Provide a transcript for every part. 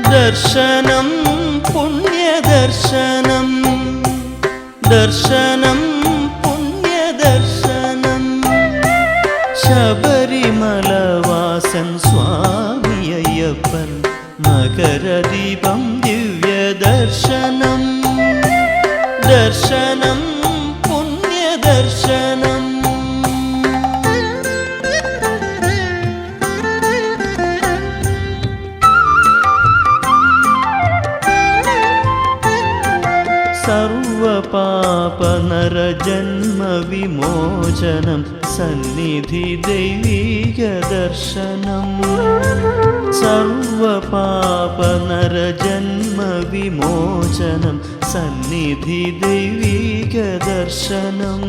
ദർശനം പുണ്യദർശനം ദർശനം പുണ്യദർശനം ശബരിമലവാസൻ സ്വാമിയയ്യപ്പൻ മകരദീപം ദിവ്യദർശനം ദർശനം പുണ്യദർശനം സർവപാപനരജന്മവിമോചനം സന്നിധി ദൈവീക ദർശനം സർവപാപനരജന്മവിമോചനം സന്നിധി ദൈവീക ദർശനം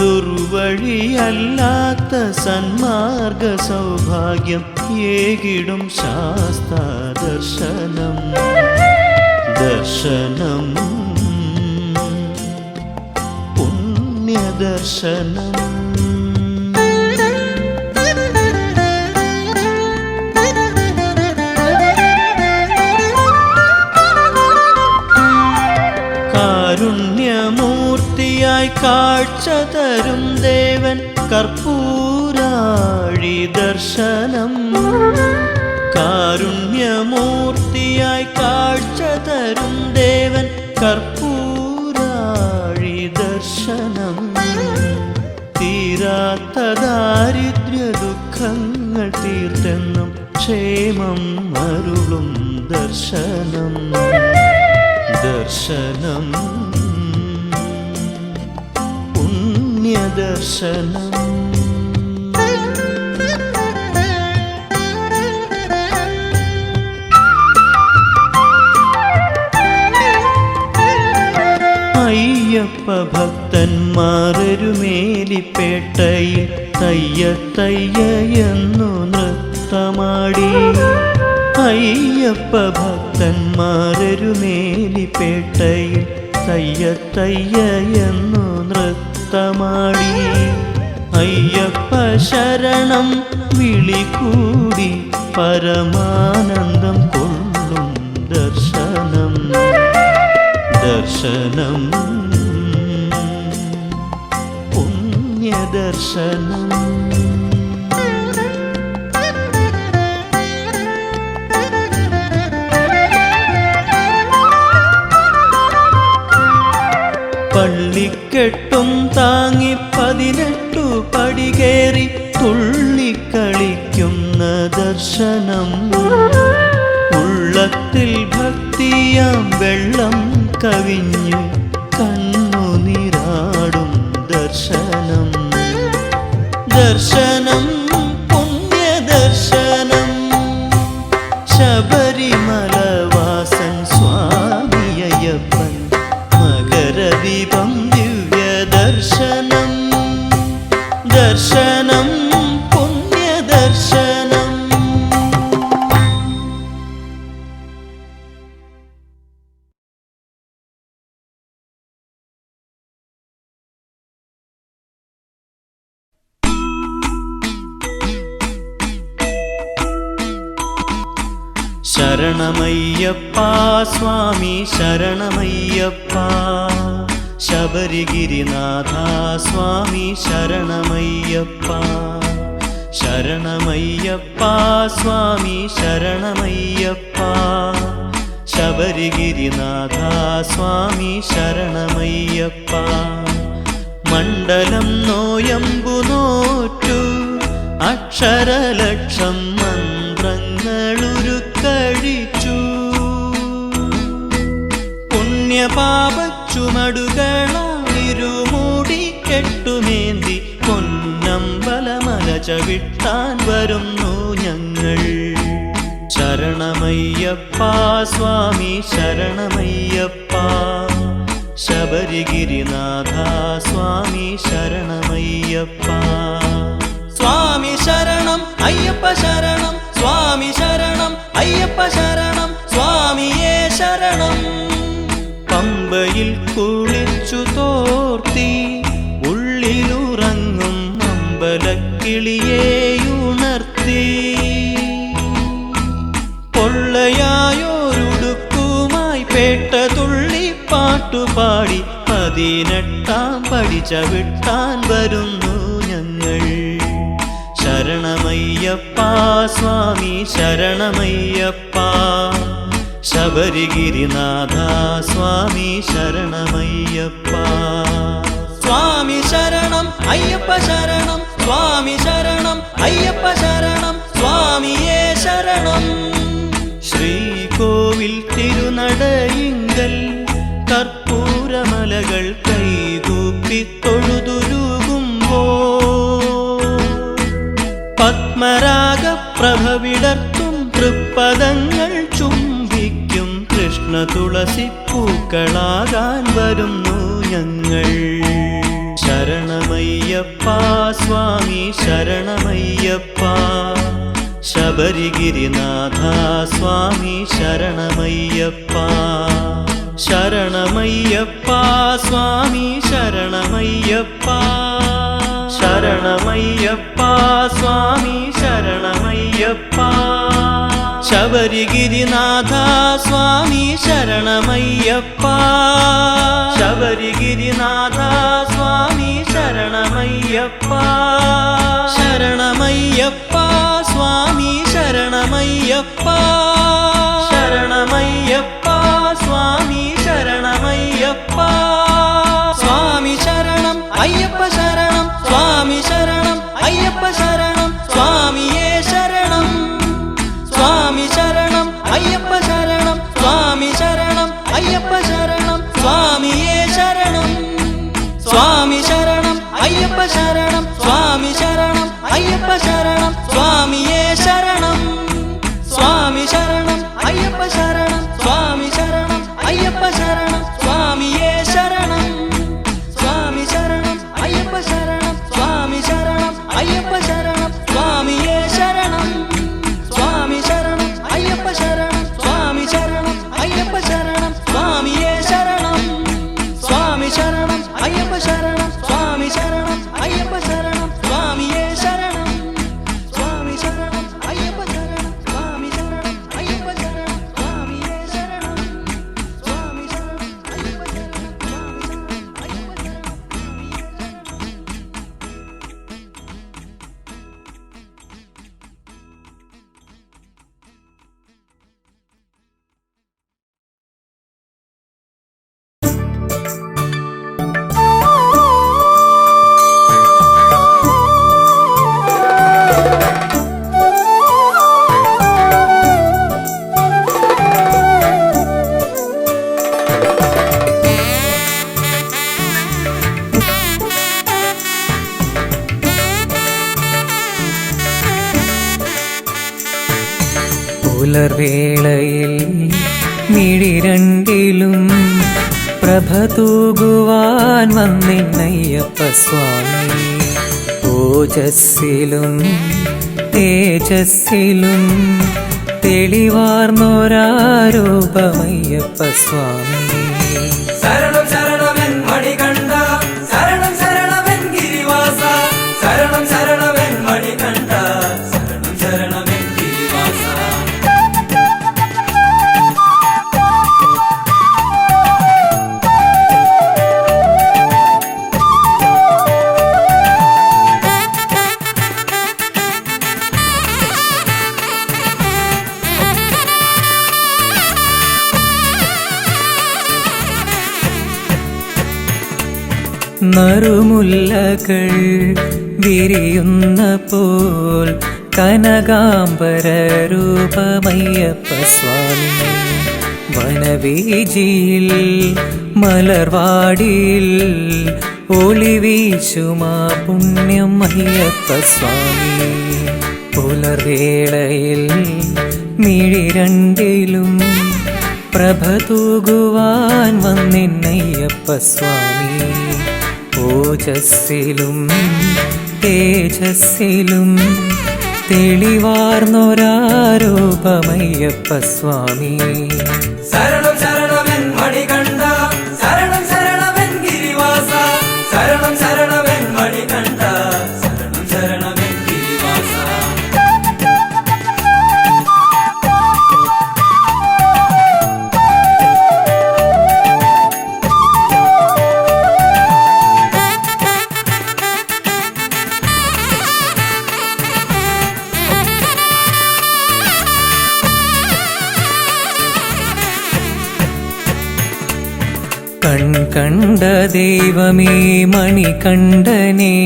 ദുർവഴിയല്ലാത്ത സന്മാർഗ സൗഭാഗ്യം ഏകിടും ശാസ്താ ദർശനം ദർശനം പുണ്യദർശനം കാരുണ്യമൂർത്തിയായി കാഴ്ച തരും ദേവൻ കർപ്പൂരാഴി ദർശനം കാരുണ്യമൂർത്തിയായി കാഴ്ച തരും ദേവൻ കർപ്പൂരാഴി ദർശനം തീരാത്ത ദാരിദ്ര്യ ദുഃഖങ്ങൾ തീർത്തെന്നും ക്ഷേമം അരുളും ദർശനം ദർശനം പുണ്യദർശനം അയ്യപ്പ ഭക്തന്മാരൊരുമേലിപ്പേട്ടയിൽ തയ്യ തയ്യ എന്നു നൃത്തമാടി അയ്യപ്പ ഭക്തന്മാരൊരുമേലിപ്പേട്ടയിൽ തയ്യ തയ്യ എന്നു നൃത്തമാടി അയ്യപ്പ ശരണം വിളികൂടി പരമാനന്ദം കൊള്ളും ദർശനം ദർശനം പുണ്യദർശനം പള്ളിക്കെട്ടും താങ്ങി 18 പടികേറി തുള്ളിക്കളിക്കുന്ന ദർശനം ഉള്ളത്തിൽ ഭക്തിയാം വെള്ളം കവിഞ്ഞു കണ്ണുനീരാടും ദർശനം ദർശനം പുണ്യദർശനം ശബരിമലവാസൻ സ്വാമിയപ്പൻ മകരദീപം ദിവ്യദർശനം ദർശനം പുണ്യദർശനം. ശരണമയ്യപ്പ സ്വാമി ശരണമയ്യപ്പ ശബരിഗിരിനാഥ സ്വാമി ശരണമയ്യപ്പ ശരണമയ്യപ്പ സ്വാമി ശരണമയ്യപ്പ ശബരിഗിരിനാഥ സ്വാമി ശരണമയ്യപ്പ മണ്ഡലം നോയമ്പു നോറ്റു അക്ഷരലക്ഷം മന്ത്രങ്ങളുരുക്കഴിച്ചു പുണ്യപാപച്ചുമടുകളായിരുമൂടി കെട്ടുമേന്തി പൊന്നമ്പലമല ചവിട്ടാൻ വരുന്നു ഞങ്ങൾ ശരണമയ്യപ്പ സ്വാമി ശരണമയ്യപ്പ ശബരിഗിരിനാഥ സ്വാമി ശരണമയ്യപ്പ സ്വാമി ശരണം അയ്യപ്പ ശരണം സ്വാമി ശരണം അയ്യപ്പ ശരണം സ്വാമിയേ ശരണം പമ്പയിൽ കുളിച്ചു തോർത്തി ഉള്ളിലുറങ്ങും അമ്പലക്കിളിയേയുണർത്തി പൊള്ളയായോരുടുക്കുമായി പേട്ട തുള്ളി പാട്ടുപാടി 18-ാം പടി ചവിട്ടാൻ വരുന്നു ഞങ്ങൾ ശരണമയ്യപ്പ സ്വാമി ശരണമയ്യപ്പ ശബരിഗിരിനാഥ സ്വാമി ശരണമയ്യപ്പ സ്വാമി ശരണം അയ്യപ്പ ശരണം സ്വാമി ശരണം അയ്യപ്പ ശരണം സ്വാമിയേ ശരണം ശ്രീകോവിൽ തിരുനടയിങ്കൽ കർപ്പൂരമലകൾ കൈകൂപ്പി തൊഴുതുരുകുമ്പോ പത്മരാഗപ്രഭ വിടർത്തും തൃപ്പദങ്ങൾ ചുംബിക്കും കൃഷ്ണ തുളസിപ്പൂക്കളാകാൻ വരുന്നു ഞങ്ങൾ ശരണമയ്യപ്പ സ്വാമി ശരണമയ്യപ്പ ശബരിഗിരിനാഥ സ്വാമി ശരണമയ്യപ്പ ശരണമയ്യപ്പ സ്വാമി ശരണമയ്യപ്പ ശരണമയ്യപ്പ സ്വാമി ശരണമയ്യപ്പ ശബരിഗിരിനാഥ സ്വാമി ശരണമയ്യപ്പ ശബരിഗിരിനാഥ സ്വാമി ശരണമയ്യപ്പ ശരണമയ്യപ്പ സ്വാമി ശരണമയ്യപ്പ ശരണമയ്യപ്പ സ്വാമി ശരണമയ്യപ്പ സ്വാമി ശരണം അയ്യപ്പ ശരണം സ്വാമി ശരണം അയ്യപ്പ ശരണം സ്വാമിയേ ശരണം സ്വാമി ശരണം അയ്യപ്പ ശരണം സ്വാമി ശരണം അയ്യപ്പ ശരണം സ്വാമിയേ ശരണം സ്വാമി ശരണം അയ്യപ്പ ശരണം സ്വാമി ശരണം അയ്യപ്പ ശരണം സ്വാമിയേ ശരണം സ്വാമി ശരണം അയ്യപ്പ ശരണം സ്വാമി ശരണം അയ്യപ്പ ശരണം സ്വാമിയേ ശരണം സ്വാമി ശരണം അയ്യപ്പ ശരണം സ്വാമി ശരണം അയ്യപ്പ ശരണം സ്വാമിയേ ശരണം സ്വാമി ശരണം അയ്യപ്പ ശരണം സ്വാമി ശരണം അയ്യപ്പ ശരണം സ്വാമിയേ ശരണം സ്വാമി ശരണം അയ്യപ്പ ശരണം സ്വാമി ശരണം അയ്യപ്പ ശരണം സ്വാമിയേ ശരണം സ്വാമി ശരണം പുലർവേളയിൽ മിഴി രണ്ടിലും പ്രഭ തൂകുവാൻ വന്നിന്നയ്യപ്പ സ്വാമി. ഓജസ്സിലും തേജസ്സിലും തെളിവാർന്നൊരാരൂപമയ്യപ്പ സ്വാമി. ശരണം ശരണമെൻ മണികണ്ഠ, ശരണം ശരണമെൻ ഗിരിവാസ, ശരണം ശരണമെൻ മണികണ്ഠ, ശരണം ശരണമെൻ ഗിരിവാസ. നറുമുല്ലകൾ വിരിയുന്ന പോൽ കനകാംബര രൂപമയ്യപ്പ സ്വാമി. വനവീജിയിൽ മലർവാടിയിൽ ഒളിവീശുമാ പുണ്യം അയ്യപ്പ സ്വാമി. പുലർവേളയിൽ മിഴി രണ്ടിലും പ്രഭ തൂകുവാൻ വന്നിന്നയ്യപ്പ സ്വാമി. ഓജസ്സിലും തേജസ്സിലും തെളിവാർന്നൊരാരൂപമയ്യപ്പ സ്വാമി. ശരണം ശരണമെൻ മണികണ്ഠ, ശരണം ശരണമെൻ ഗിരിവാസ, ശരണം ശരണമെൻ മണികണ്ഠ, ശരണം ശരണമെൻ ഗിരിവാസ. കണ്ട ദൈവമേ മണികണ്ഠനേ,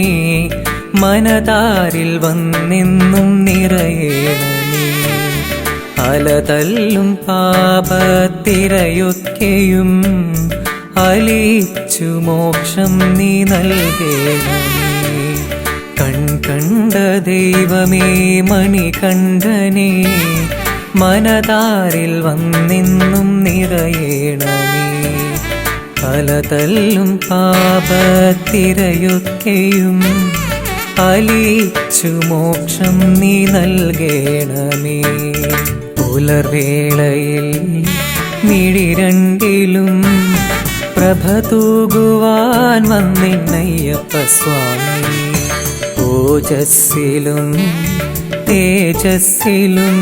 മനതാരിൽ വന്നെന്നും നിറയേണമേ. അലതല്ലും പാപത്തിരയൊക്കെയും അലിച്ചു മോക്ഷം നീ നൽകേണമേ. കണ്ട ദൈവമേ മണികണ്ഠനേ, മനതാരിൽ വന്നെന്നും നിറയേണമേ. അലതല്ലും പാപത്തിരയൊക്കെയും അലിച്ചു മോക്ഷം നീ നൽകേണമേ. പുലർവേളയിൽ മിഴി രണ്ടിലും പ്രഭ തൂകുവാൻ വന്നിന്നയ്യപ്പ സ്വാമി. ഓജസ്സിലും തേജസ്സിലും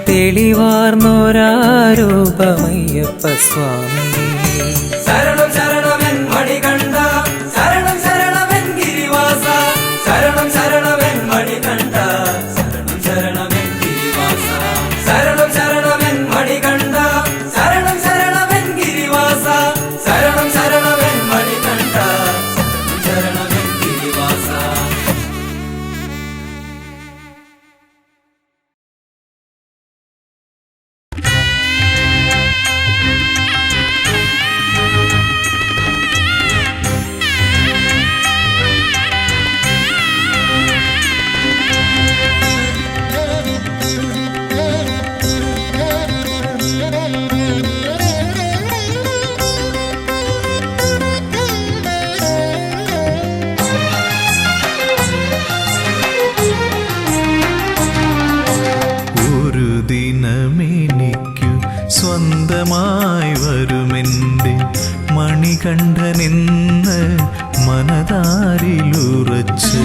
തെളിവാർന്നൊരാരൂപമയ്യപ്പ സ്വാമി. ശരണം ശരണമെൻ മണികണ്ഠ, ശരണം ശരണമെൻ ഗിരിവാസ, ശരണം ശരണമെൻ മണികണ്ഠ, ശരണം ശരണമെൻ ഗിരിവാസ. ശരണം ശരണമെൻ മണികണ്ഠ, ശരണം ശരണമെൻ ഗിരിവാസ, ശരണം ശരണമെൻ മണികണ്ഠ, ശരണം ശരണമെൻ ഗിരിവാസ. സ്വന്തമായി വരുമെൻ്റെ മണികണ്ഠനെന്ന് മനതാരിലുറച്ച്.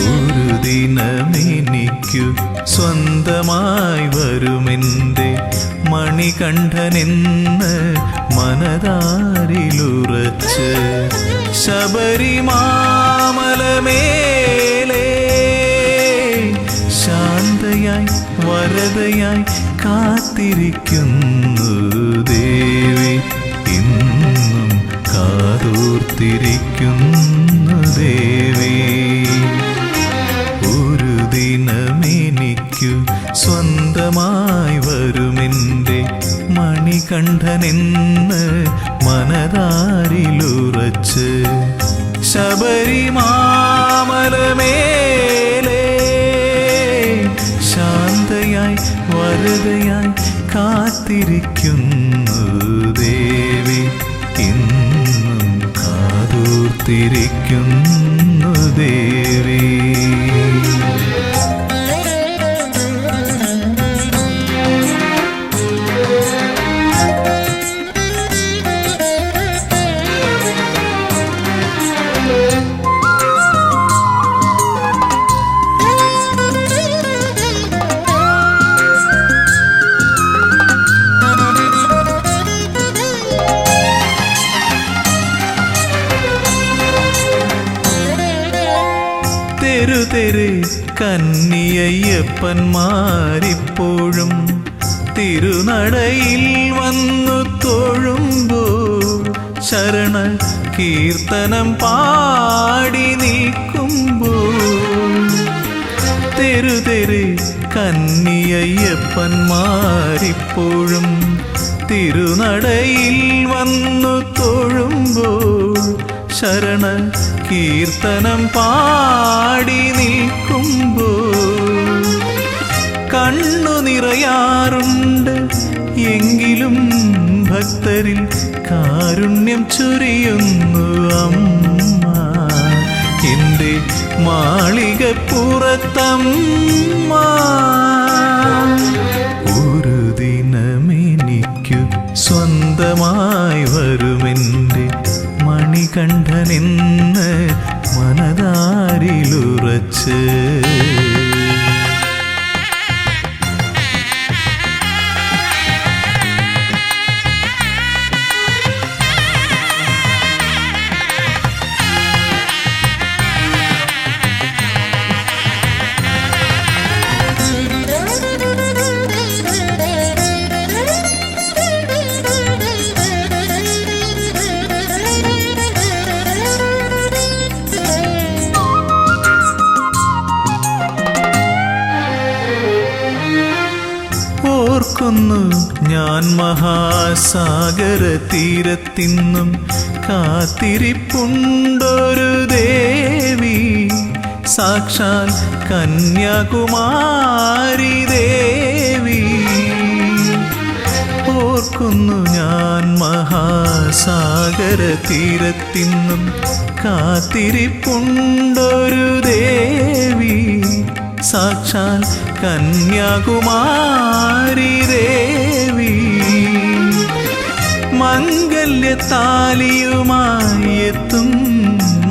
ഒരു ദിനമെനിക്കു സ്വന്തമായി വരുമെൻ്റെ മണികണ്ഠനെന്ന് മനതാരിലുറച്ച്. ശബരിമാമലമേലേ ശാന്തയായി വരദയായി കാത്തിരിക്കുന്നു ദേവി, ഇന്നും കാതോർത്തിരിക്കുന്നു ദേവി. ഒരു ദിനമെനിക്കു സ്വന്തമായി വരുമെൻ്റെ മണികണ്ഠനെന്ന് മനതാരിലുറച്ച്. ശബരിമാമലമേലേ ശാന്തയായി വരദയായി കാത്തിരിക്കുന്നു ദേവി, ഇന്നും കാതോർത്തിരിക്കുന്നു ദേവി. തെരുതെരെ കന്നിയയ്യപ്പന്മാരിപ്പോഴും തിരുനടയിൽ വന്നു തൊഴുമ്പോൾ ശരണ കീർത്തനം പാടി നിൽക്കുമ്പോൾ, തെരുതെരെ കന്നിയയ്യപ്പന്മാരിപ്പോഴും തിരുനടയിൽ വന്നു തൊഴുമ്പോൾ ശരണ കീർത്തനം പാടി നിൽക്കുമ്പോൾ കണ്ണു നിറയാറുണ്ട്. എങ്കിലും ഭക്തരിൽ കാരുണ്യം ചൊരിയുന്നു അമ്മ, എൻ്റെ മാളികപ്പുറത്തമ്മ. ഒരു ദിനമെനിക്കു സ്വന്തമായി വരുമെൻ്റെ മണികണ്ഠനെന്ന് മനതാരിലുറച്ച്. ഓർക്കുന്നു ഞാൻ മഹാസാഗര തീരത്തിന്നും കാത്തിരിപ്പുണ്ടൊരു ദേവി, സാക്ഷാൽ കന്യാകുമാരി ദേവി. ഓർക്കുന്നു ഞാൻ മഹാസാഗര തീരത്തിന്നും കാത്തിരിപ്പുണ്ടൊരു ദേവി, സാക്ഷാൽ കന്യാകുമാരി ദേവി. മംഗല്യത്താലിയുമായി എത്തും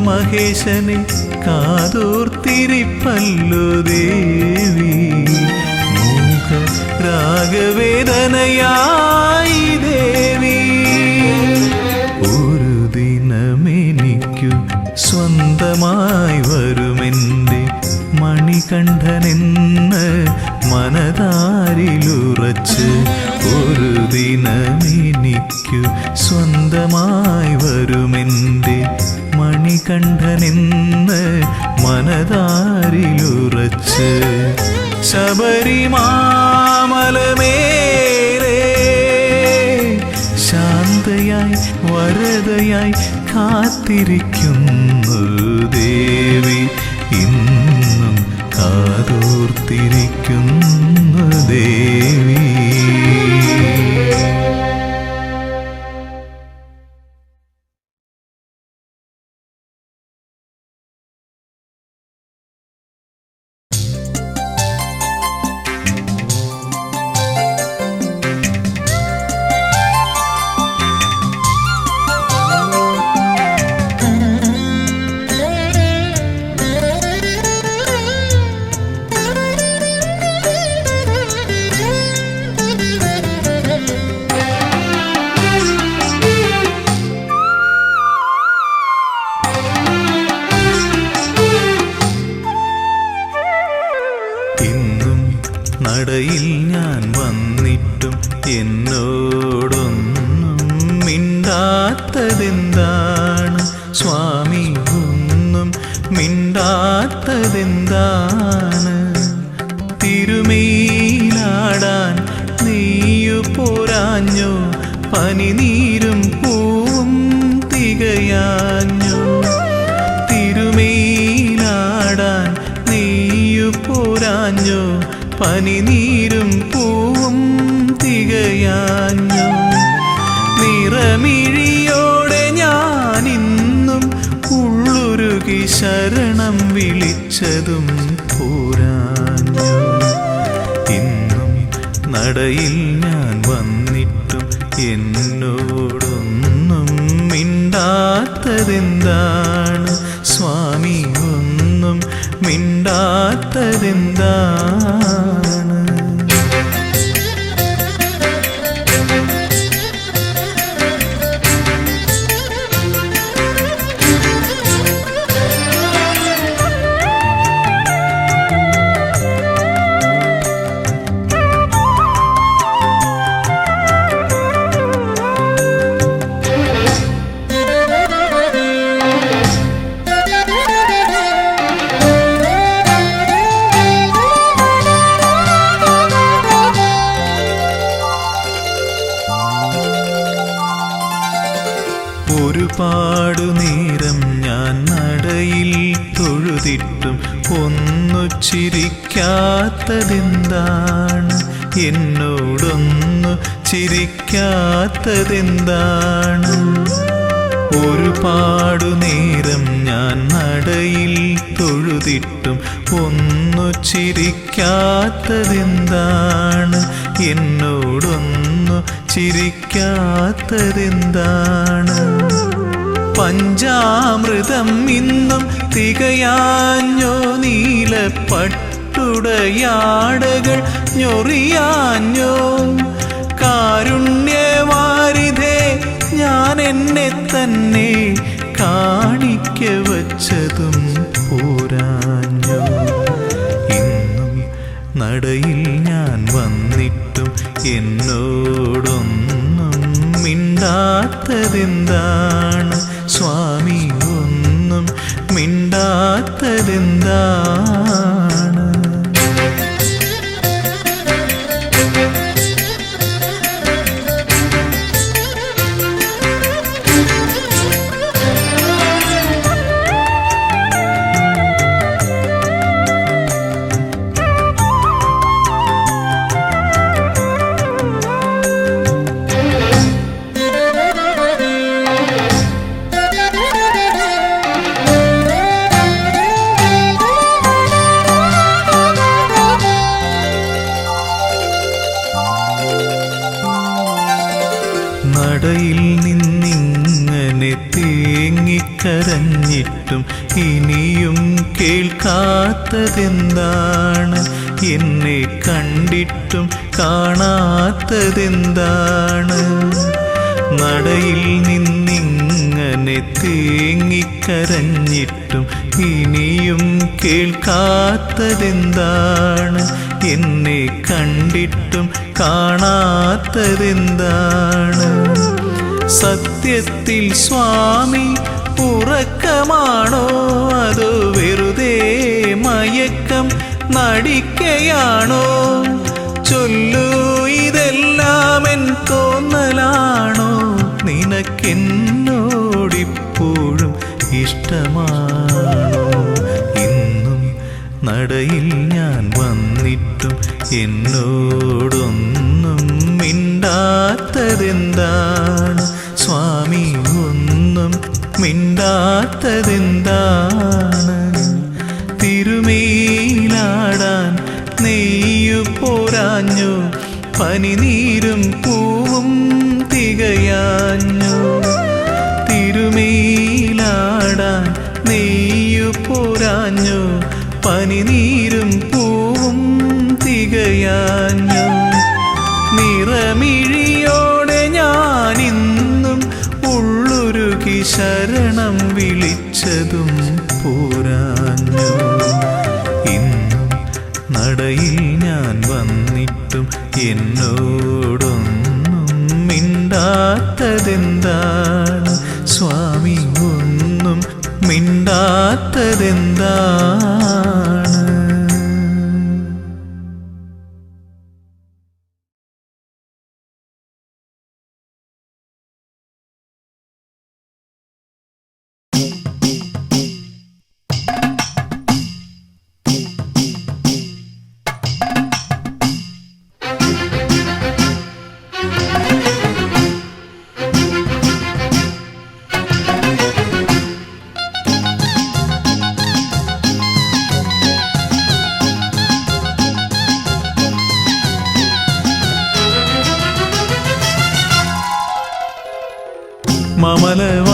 മഹേശനെ കാതോർത്തിരിപ്പല്ലോ ദേവി, മൂക രാഗവേദനയായി ദേവി. ഒരു ദിനമെനിക്കു സ്വന്തമായി വരുമെൻ്റെ മണികണ്ഠനെന്ന് മനതാരിലുറച്ച്. ഒരു ദിനമെനിക്കു സ്വന്തമായി വരുമെൻ്റെ മണികണ്ഠനെന്ന് മനതാരിലുറച്ച്. ശബരിമാമലമേലേ ശാന്തയായി വരദയായി കാത്തിരിക്കുന്നു ദേവി, ഇന്നും കാതോർത്തിരിക്കുന്നു ദേവി. നടയിൽ ഞാൻ വന്നിട്ടും എന്നോടൊന്നും മിണ്ടാത്തതെന്താണ് സ്വാമി, ഒന്നും മിണ്ടാത്തതെന്താണ്? തിരുമേലാടാൻ നെയ്യു പോരാഞ്ഞോ, പനിനീരും പൂവും തികയാഞ്ഞോ? തിരുമേലാടാൻ നെയ്യു പോരാഞ്ഞോ, പനിനീരും പൂവും തികയാഞ്ഞോ? തികയാഞ്ഞു. നിറമിഴിയോടെ ഞാനിന്നും ഉള്ളുരുകി ശരണം വിളിച്ചതും പോരാഞ്ഞു. ഇന്നും നടയിൽ ഞാൻ വന്നിട്ടും എന്നോടൊന്നും മിണ്ടാത്തതെന്താണ് സ്വാമി, ഒന്നും മിണ്ടാത്തതെന്താണ്? ഒരുപാടു നേരം ഞാൻ നടയിൽ തൊഴുതിട്ടും ഒന്നു ചിരിക്കാത്തതെന്താണ്? എന്നോടൊന്നു ചിരിക്കാത്തതെന്താണ്? ഒരുപാടു നേരം ഞാൻ നടയിൽ തൊഴുതിട്ടും ഒന്നു ചിരിക്കാത്തതെന്താണ്? എന്നോടൊന്നു ചിരിക്കാത്തതെന്താണ്? പഞ്ചാമൃതം ഇന്നും തികയാഞ്ഞോ? നീലപ്പട്ടുടയാടകൾ ഞൊറിയാഞ്ഞോ? കാരുണ്യവാരിധേ, ഞാൻ എന്നെ തന്നെ കാണിക്ക വച്ചതും പോരാഞ്ഞോ? ഇന്നും നടയിൽ ഞാൻ വന്നിട്ടും എന്നോടൊന്നും മിണ്ടാത്തതെന്താണ് സ്വാമി, ഒന്നും മിണ്ടാത്തതെന്താണ്? നടയിൽ നിന്നിങ്ങനെ തേങ്ങിക്കരഞ്ഞിട്ടും ഇനിയും കേൾക്കാത്തതെന്താണ്? എന്നെ കണ്ടിട്ടും കാണാത്തതെന്താണ്? നടയിൽ നിന്നിങ്ങനെ തേങ്ങിക്കരഞ്ഞിട്ടും ഇനിയും കേൾക്കാത്തതെന്താണ്? എന്നെ കണ്ടിട്ടും കാണാത്തതെന്താണ്? സത്യത്തിൽ സ്വാമി ഉറക്കമാണോ? അതോ വെറുതെ മയക്കം നടിക്കയാണോ? ചൊല്ലൂ, ഇതെല്ലാം എൻ തോന്നലാണോ? നിനക്കെന്നോടിപ്പോഴും ഇഷ്ടമാണോ? ഇന്നും നടയിൽ ഞാൻ വന്നിട്ടും എന്നോടൊന്നും മിണ്ടാത്തതെന്താണ് സ്വാമി, ഒന്നും മിണ്ടാത്തതെന്താണ്? തിരുമേലാടാൻ നെയ്യു പോരാഞ്ഞു, പനിനീരും പൂവും തികയാഞ്ഞു. തിരുമേലാടാൻ നെയ്യു പോരാഞ്ഞു, പനിനീരും പൂവും തികയാഞ്ഞു. നിറമിഴിയോടെ ഞാനിന്നും ഉള്ളുരുകി ശരണം വിളിച്ചതും പോരാഞ്ഞു. ഇന്നും നടയിൽ ഞാൻ വന്നിട്ടും എന്നോടൊന്നും മിണ്ടാത്തതെന്താണ് സ്വാമി, ഒന്നും മിണ്ടാത്തതെന്താണ്?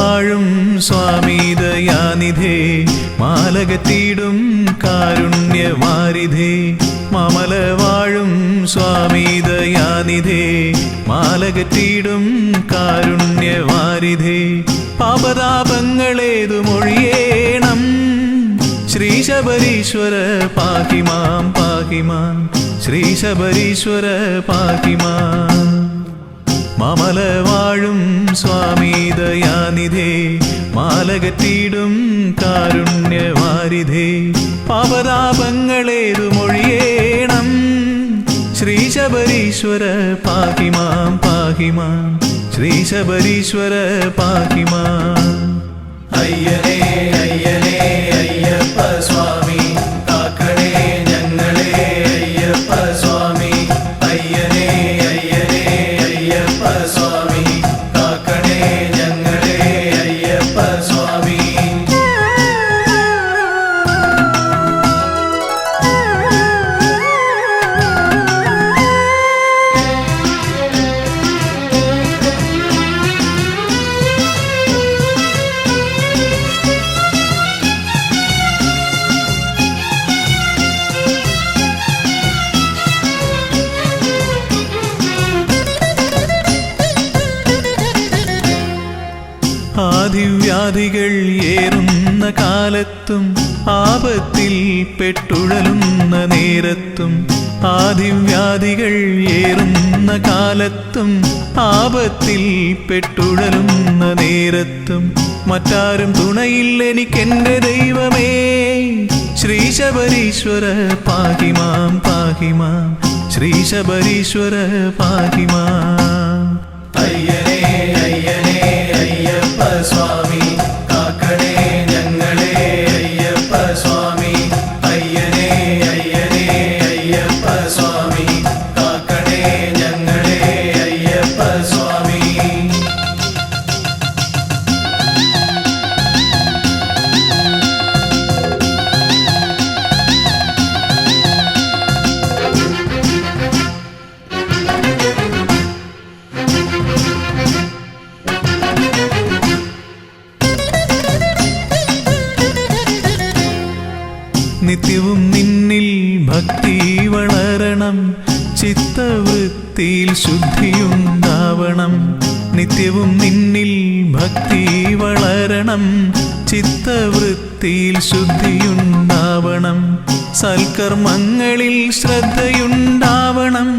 വാഴും സ്വാമി ദയാനിധേ മാലകത്തിടും കാരുണ്യവാരിധേ മാമല വാഴും സ്വാമി ദയാനിധേ മാലകത്തിടും കാരുണ്യവാരിധേ പാപതാപങ്ങളേതു മൊഴിയേണം ശ്രീ ശബരീശ്വര പാഹിമാം പാഹിമാം ശ്രീ ശബരീശ്വര പാഹിമാം മാമല വാഴും സ്വാമി ദയാനിധേ മാലകത്തിടും കാരുണ്യവാരിധേ പാപതാപങ്ങളേതു മൊഴിയേണം ശ്രീ ശബരീശ്വര പാഹിമാം പാഹിമാം ശ്രീ ശബരീശ്വര പാഹിമാം അയ്യനേ അയ്യനേ അയ്യപ്പ സ്വാമി കാക്കണേ ഞങ്ങളെ അയ്യപ്പ സ്വാമി അയ്യനേ അയ്യനേ അയ്യപ്പ സ്വാമി കാക്കണേ ഞങ്ങളെ അയ്യപ്പ സ്വാമി ആദിവ്യാധികൾ ഏറുന്ന കാലത്തും ആപത്തിൽ പെട്ടുഴലുന്ന നേരത്തും ആദിവ്യാധികൾ ഏറുന്ന കാലത്തും ആപത്തിൽ പെട്ടുഴലുന്ന നേരത്തും മറ്റാരും തുണയില്ലെനിക്കെന്റെ ദൈവമേ ശ്രീ ശബരീശ്വര പാഹിമാം പാഹിമാം ശ്രീ ശബരീശ്വര പാഹിമാം അയ്യനേ അയ്യനേ അയ്യപ്പ സ്വാമി കാക്കണേ ഞങ്ങളെ അയ്യപ്പ സ്വാമി അയ്യനേ അയ്യനേ അയ്യപ്പ സ്വാമി കാക്കണേ ഞങ്ങളെ അയ്യപ്പ സ്വാമി നിത്യവും നിന്നിൽ ഭക്തി വളരണം ചിത്തവൃത്തിയിൽ ശുദ്ധിയുണ്ടാവണം നിത്യവും നിന്നിൽ ഭക്തി വളരണം ചിത്തവൃത്തിയിൽ ശുദ്ധിയുണ്ടാവണം സൽക്കർമ്മങ്ങളിൽ ശ്രദ്ധയുണ്ടാവണം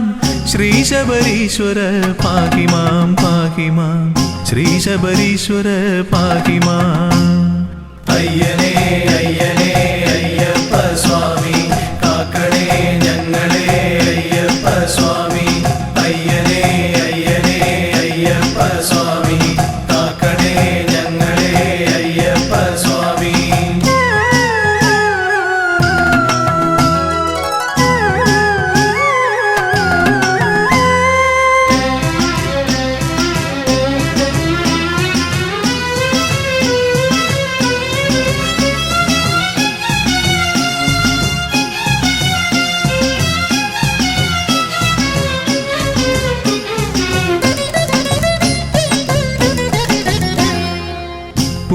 ശ്രീ ശബരീശ്വര പാഹിമാം പാഹിമാം ശ്രീ ശബരീശ്വര പാഹിമാം അയ്യനേ അയ്യനേ അയ്യപ്പ സ്വാമി കാക്കണേ ഞങ്ങളെ അയ്യപ്പ സ്വാമി അയ്യനേ അയ്യനേ അയ്യപ്പ സ്വാമി കാക്കണേ ഞങ്ങളെ അയ്യപ്പ സ്വാമി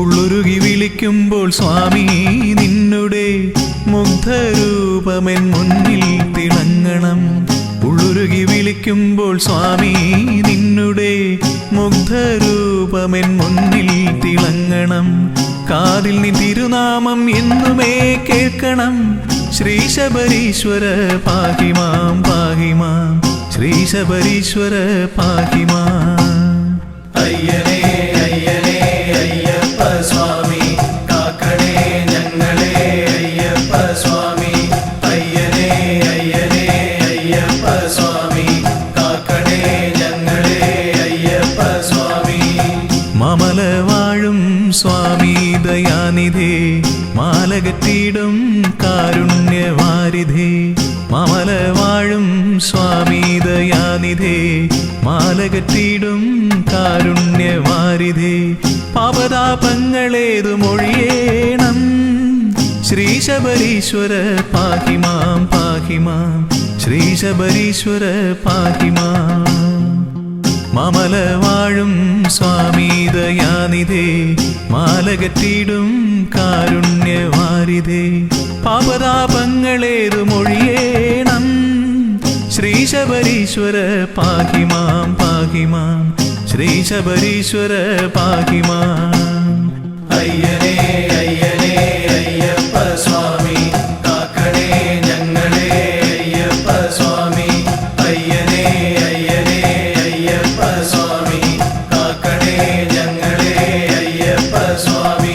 ഉള്ളുരുകി വിളിക്കുമ്പോൾ സ്വാമി നിന്നുടെ മുഗ്ധരൂപമെൻ മുന്നിൽ തിളങ്ങണം ഉള്ളുരുകി വിളിക്കുമ്പോൾ സ്വാമി നിന്നുടെ മുഗ്ധരൂപമെൻ മുന്നിൽ തിളങ്ങണം കാതിൽ നീ തിരുനാമം എന്നുമേ കേൾക്കണം ശ്രീ ശബരീശ്വര പാഹിമാം പാഹിമാം ശ്രീ ശബരീശ്വര പാഹിമാം അയ്യനേ അയ്യനേ അയ്യപ്പ സ്വാമി കാക്കണേ ഞങ്ങളെ അയ്യപ്പ സ്വാമി അയ്യനേ അയ്യനേ അയ്യപ്പ സ്വാമി കാക്കണേ ഞങ്ങളെ അയ്യപ്പ സ്വാമി മാമല വാഴും സ്വാമി ദയാനിധേ മാലകത്തിടും കാരുണ്യവാരിധേ മാമല വാഴും സ്വാമി ദയാനിധേ മാലകത്തിടും കാരുണ്യവാരിധേ പാപതാപങ്ങളേതു മൊഴിയേണം ശ്രീ ശബരീശ്വര പാഹിമാം പാഹിമാം ശ്രീ ശബരീശ്വര പാഹിമാം മാമല വാഴും സ്വാമി ദയാനിധേ മാലകറ്റിടും കാരുണ്യവാരിധേ പാപതാപങ്ങളേതുമൊഴിയേണം ശ്രീശബരീശ്വര പാഹിമാം പാഹിമാം ശ്രീശബരീശ്വര പാഹിമാം അയ്യനേ അയ്യനേ അയ്യപ്പ സ്വാമി കാക്കണേ ഞങ്ങളെ അയ്യപ്പ സ്വാമി അയ്യനേ അയ്യനേ അയ്യപ്പ സ്വാമി കാക്കണേ ഞങ്ങളെ അയ്യപ്പ സ്വാമി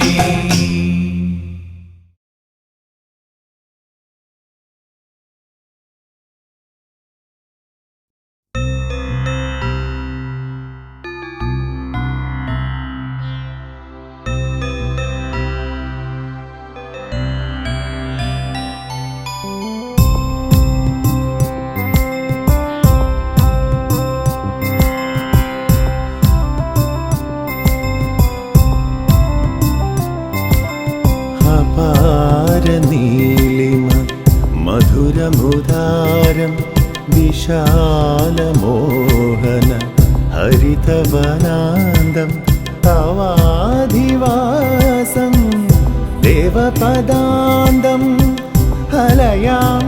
നീലിമ മധുരമുദാരം വിശാലമോഹന ഹരിതവനാന്തം തവാധിവാസം ദേവപദാന്തം ഹലയാം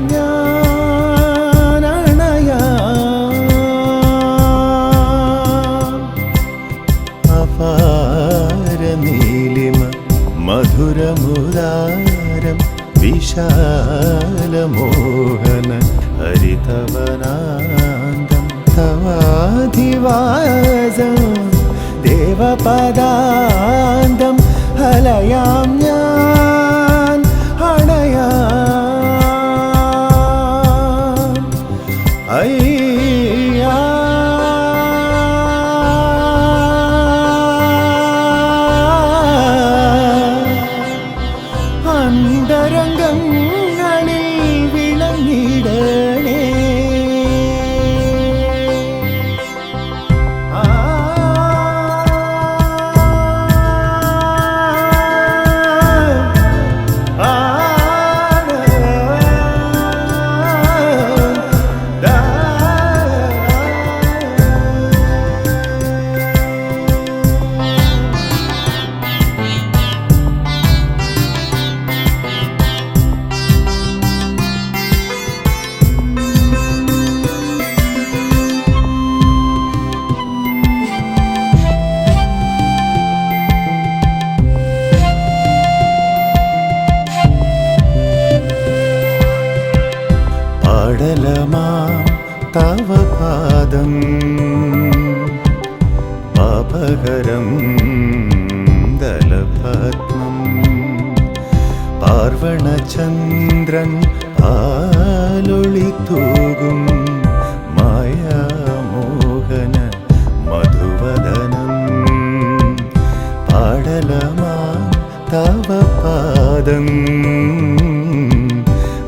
അപാര നീലിമ മധുരമുദാരം വിശാലമോഹന ഹരിതവനാന്തം തവാധിവാസം ദേവപദാന്തം ഹലയാം ഞാൻ ഹണയാം അയ്യാ അന്തരംഗങ്ങളിൽ വിളങ്ങിടണേ പാടലമാം തവ പാദം പാപകരം ദലപത്മം പാർവണചന്ദ്രൻ ആലൊളിത്തൂകും മായാമോഹന മധുവദനം പാടലമാം തവ പാദം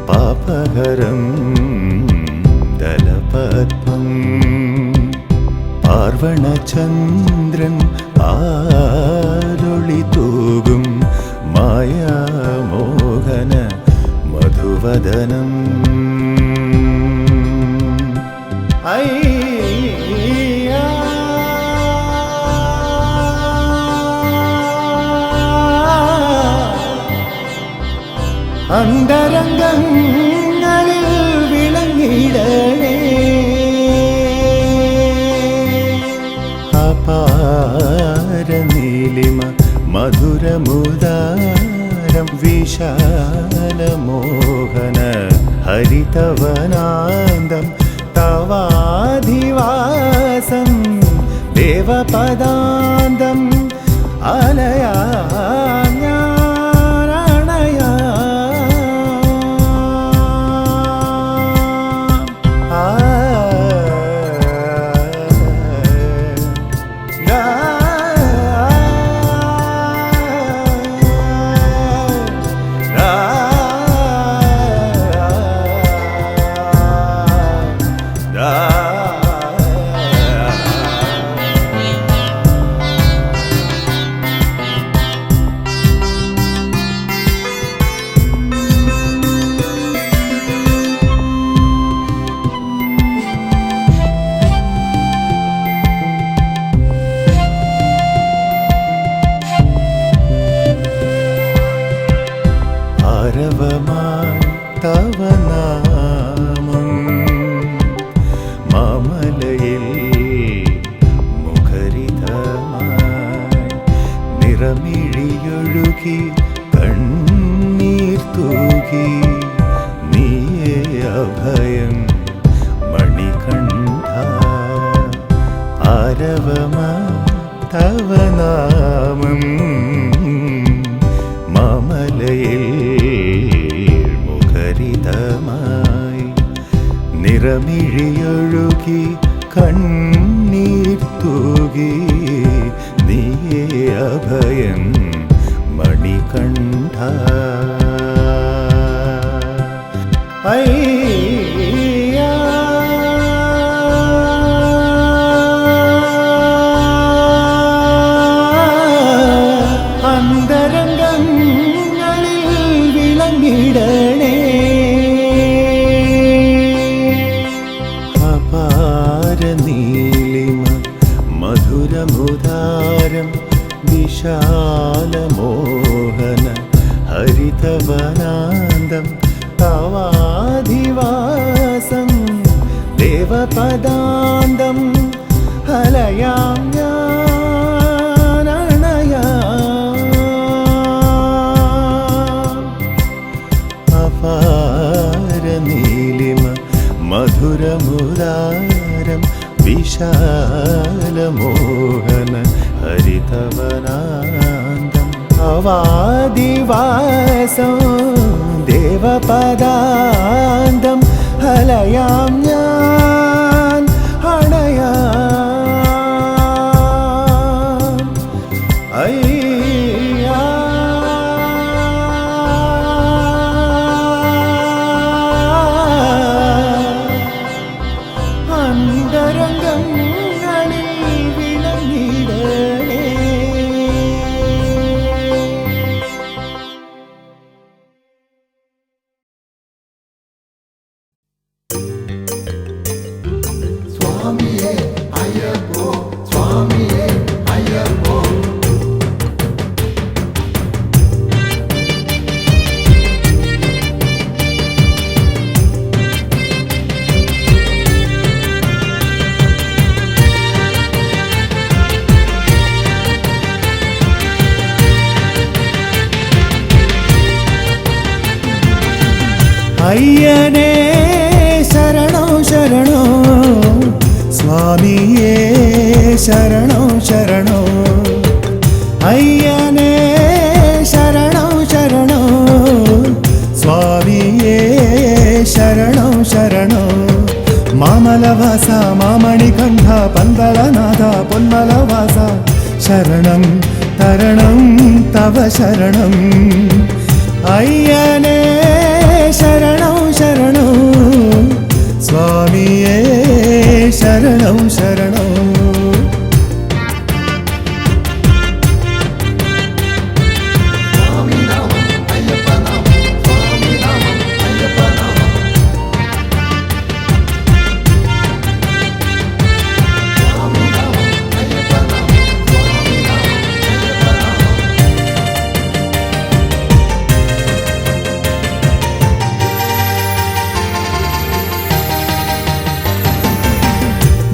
പാപഹരം ദലപത്മം പാർവണചന്ദ്രൻ ആരൊളിത്തൂകും മായാമോഹന മധുവദനം അയ്യാ അന്തരംഗങ്ങളിൽ വിളങ്ങിടണേ അപാര നീലിമ മധുരമുദാരം വിശാലമോഹന ഹരിതവനാന്തം തവാധിവാസം ദേവപദാന്തം അലയാ മിഴിയൊഴുകി കണ്ണീർ തൂകി നീയേ അഭയം മണികണ്ഠ ആരവമാ തവ നാമം മാമലയിൽ മുഖരിതമായി നിറമിഴിയൊഴുകി കണ്ണീർ തൂകി നീയേ അഭയം മണികണ്ഠ അയ്യാ അന്തരംഗങ്ങളിൽ വിളങ്ങിടണേ അപാര നീലിമ മധുരമുദാരം വിശാലമോഹന ഹരിതവനാന്തം തവാധിവാസം ദേവപദാന്തം ഹലയാം അപാര നീലിമ മധുരമുദാരം വിശാലമോഹന ഹരിതവനാന്തം അവാദിവാസം ദേവപദാന്തം ഹലയാം ഞാൻ അണയാം അയ്യാ അന്തരംഗങ്ങളിൽ വിളങ്ങിടണേ അയ്യനേ ശരണോ ശരണോ സ്വാമിയേ ശരണോ ശരണോ അയ്യനേ ശരണോ ശരണോ സ്വാമിയേ ശരണോ ശരണോ മാമലവാസ മാമണികണ്ഠ പന്തളനാഥ പൊന്മലവാസ ശരണം തരണം തവ ശരണം അയ്യനേ ശരണോ ശരണോ സ്വാമിയേ ശരണോ ശരണോ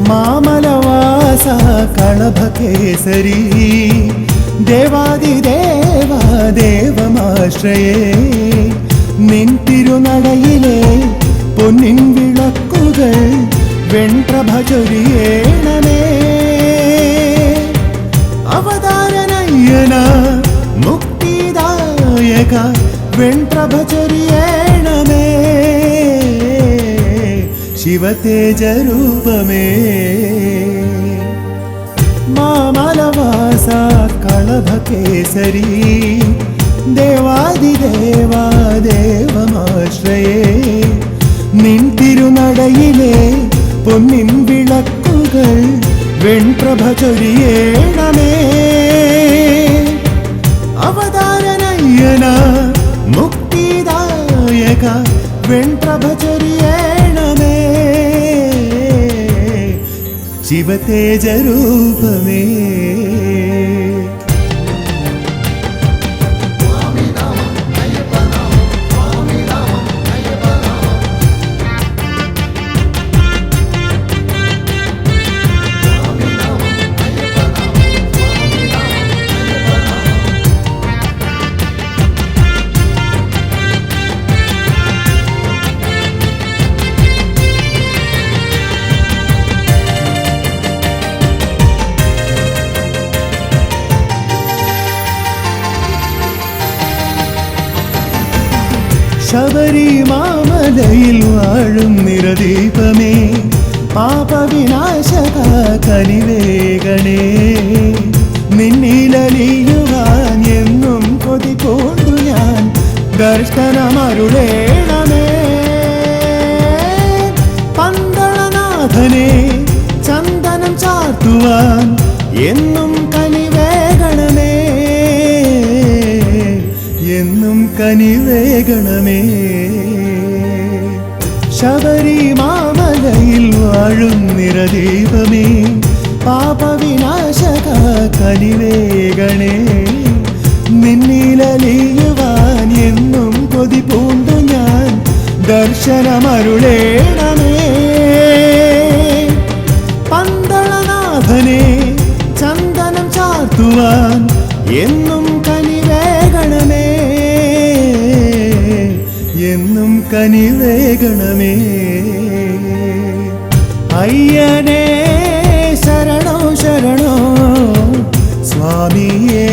മാമലവാസ കളഭകേസരി ദേവാദിദേവ ദേവമാശ്രയേ നിൻ തിരുനടയിലെ പൊന്നിൻ വിളക്കുകൾ വെൺപ്രഭ ചൊരിയേണമേ അവതാരനയ്യന മുക്തിദായക വെൺപ്രഭ ചൊരിയേണമേ ശിവതേജരൂപമേ മാമലവാസ കളഭകേസരി ദേവാദിദേവ ദേവമാശ്രയേ നിൻ തിരുനടയിലെ പൊന്നിൻ വിളക്കുകൾ വെൺപ്രഭ ചൊരിയേണമേ അവതാരനയ്യന മുക്തിദായക വെൺപ്രഭ ചൊരിയേണമേ ശിവതേജരൂപമേ ശബരിമാമലയിൽ വാഴും നിറദീപമേ പാപവിനാശക കനിവേഗണേ നിന്നിലലിയുവാൻ എന്നും കൊതി കൊണ്ടു ഞാൻ ദർശനമരുളേണമേ പന്തളനാഥനെ ചന്ദനം ചാർത്തുവാൻ എന്നും കനിവേഗണമേ എന്നും കനിവേഗണമേ ശബരിമാമലയിൽ വാഴും നിറദീപമേ പാപവിനാശക കനിവേഗണേ നിന്നിലലിയുവാൻ എന്നും കൊതി പൂണ്ടു ഞാൻ ദർശനമരുളേണമേ പന്തളനാഥനെ ചന്ദനം ചാർത്തുവാൻ എന്നും കനിവേഗണമേ എന്നും കനിവേഗണമേ അയ്യനേ ശരണോ ശരണോ സ്വാമിയേ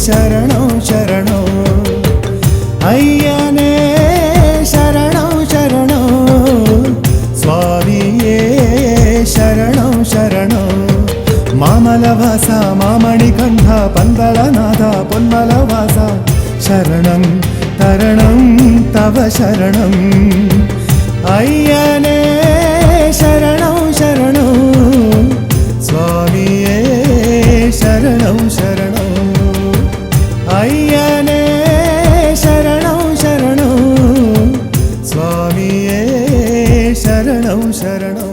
ശരണോ ശരണോ അയ്യനേ ശരണോ ശരണോ സ്വാമിയേ ശരണോ ശരണോ മാമലവാസ മാമണികണ്ഠ പന്തളനാഥ പൊന്മലവാസ ശരണം തരണം തവ ശരണം അയ്യനേ ശരണോ ശരണോ സ്വാമിയേ ശരണോ ശരണോ അയ്യനേ ശരണോ ശരണോ സ്വാമിയേ ശരണോ ശരണോ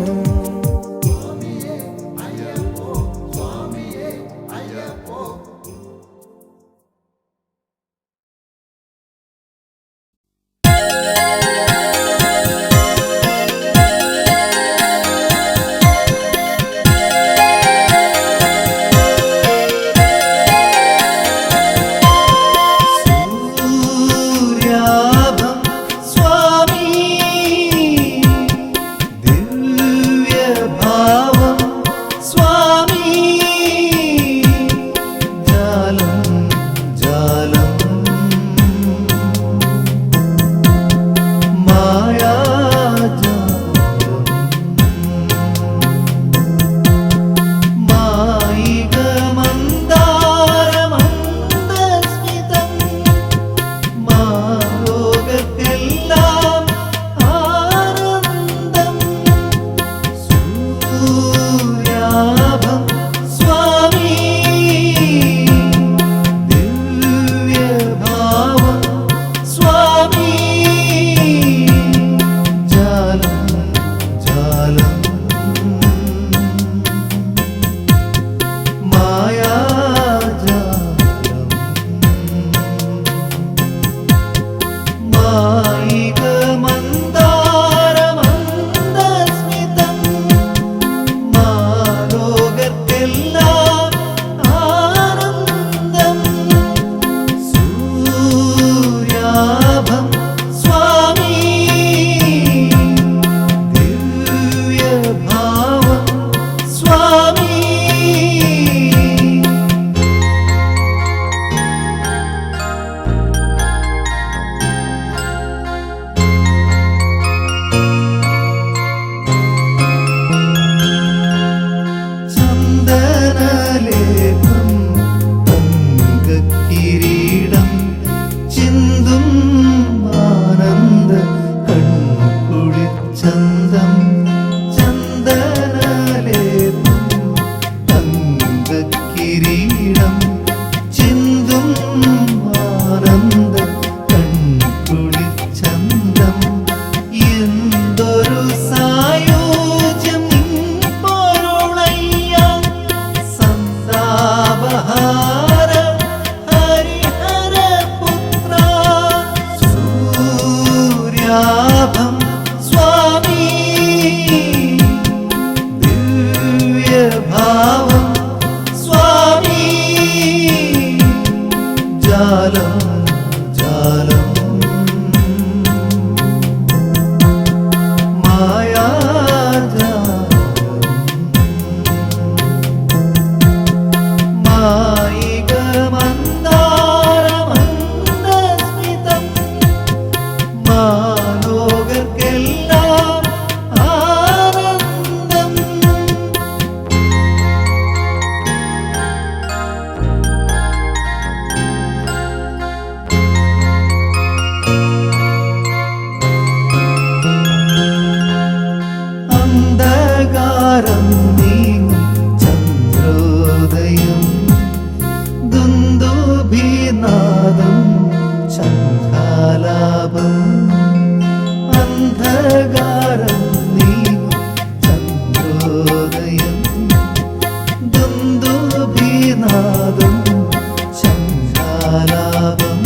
ഭാവം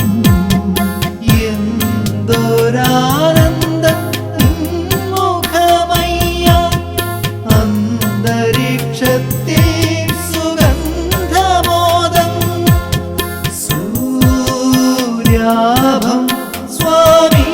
എന്തോരാനന്ദം മുഖമയ്യ അന്തരീക്ഷത്തിൽ സുഗന്ധമോദം സൂര്യാഭം സ്വാമി